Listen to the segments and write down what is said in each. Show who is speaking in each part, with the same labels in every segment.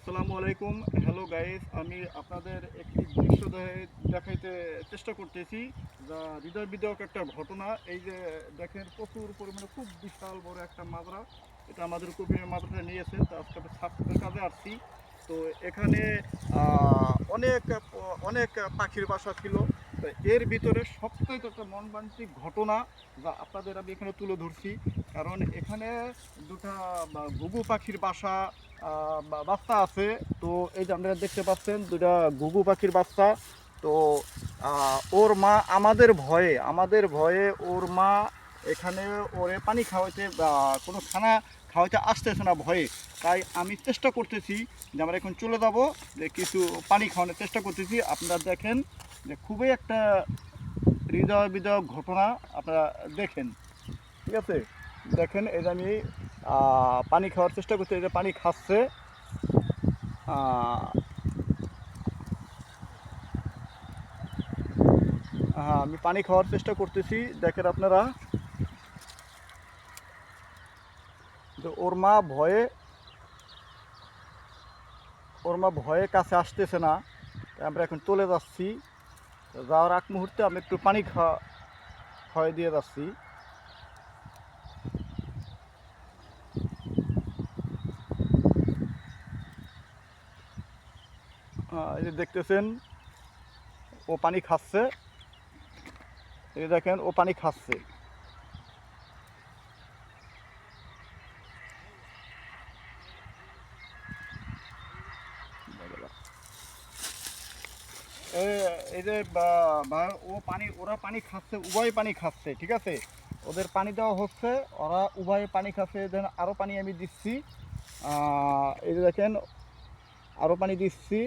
Speaker 1: আসসালামু আলাইকুম। Hello guys, আমি আপনাদের একটি দৃশ্য দেখাইতে চেষ্টা করতেছি যা হৃদয় বিদারক একটা ঘটনা। এই যে দেখেন, প্রচুর পরিমাণে খুব বিশাল বড় একটা মাজরা। এটা আমাদের কবিরের মাদ্রাসায় নিয়েছে, তো আজকে আমি ছাত্রদের কাজে আসছি। তো এখানে অনেক অনেক পাখির বাসা ছিল। তো এর ভিতরে সবথেকে একটা মর্মান্তিক ঘটনা যা আপনাদের আমি এখানে তুলে ধরছি। কারণ এখানে দুটা ঘুঘু পাখির বাসা বাচ্চা আছে। তো এই যে আপনারা দেখতে পাচ্ছেন দুটা ঘুঘু পাখির বাচ্চা। তো ওর মা আমাদের ভয়ে ওর মা এখানে ওরে পানি খাওয়াইতে বা কোনো খানা খাওয়াইতে আসতেছে না ভয়ে। তাই আমি চেষ্টা করতেছি যে আমরা এখন চলে যাব, যে কিছু পানি খাওয়ানোর চেষ্টা করতেছি। আপনারা দেখেন যে খুবই একটা হৃদয় বিদারক ঘটনা। আপনারা দেখেন, ঠিক আছে? দেখেন এই যে আমি পানি খাওয়ার চেষ্টা করছি, এই যে পানি খাচ্ছে। হ্যাঁ, আমি পানি খাওয়ার চেষ্টা করতেছি। দেখেন আপনারা যে ওর মা ভয়ে কাছে আসতেছে না। তাই আমরা এখন চলে যাচ্ছি। যাওয়ার আগ মুহূর্তে আমি একটু পানি খাওয়াই দিয়ে যাচ্ছি। এই যে দেখতেছেন ও পানি খাচ্ছে। এই দেখেন ও পানি খাচ্ছে। এই যে ওরা পানি খাচ্ছে, উভয় পানি খাচ্ছে, ঠিক আছে? ওদের পানি দেওয়া হচ্ছে, ওরা উভয় পানি খাচ্ছে। দেন আরও পানি আমি দিচ্ছি। এই যে দেখেন আরও পানি দিচ্ছি।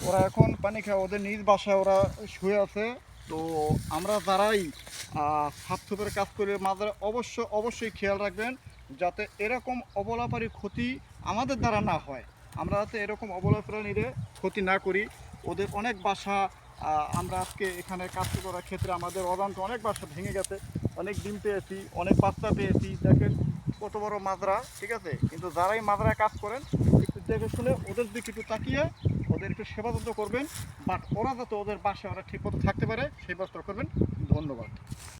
Speaker 1: ওরা এখন পানি খায়, ওদের নিজ বাসায় ওরা শুয়ে আছে। তো আমরা যারাই সাফসুফের কাজ করে মাঝে অবশ্যই খেয়াল রাখবেন যাতে এরকম অবলা প্রাণীর ক্ষতি আমাদের দ্বারা না হয়। আমরা যাতে এরকম অবলা প্রাণীর ক্ষতি না করি। ওদের অনেক বাসা, আমরা আজকে এখানে কাজ করার ক্ষেত্রে আমাদের অজান্তে অনেক বাসা ভেঙে গেছে। অনেক ডিম পেয়েছি, অনেক বাচ্চা পেয়েছি। দেখেন কত বড় মাজরা, ঠিক আছে? কিন্তু যারাই মাজরায় কাজ করেন একটু দেখে শুনে ওদের দিকে একটু তাকিয়ে ওদের একটু সেবা যত্ন করবেন। বাট ওরা যাতে ওদের বাসায় ওরা ঠিক মতো থাকতে পারে সেই ব্যবস্থা করবেন। ধন্যবাদ।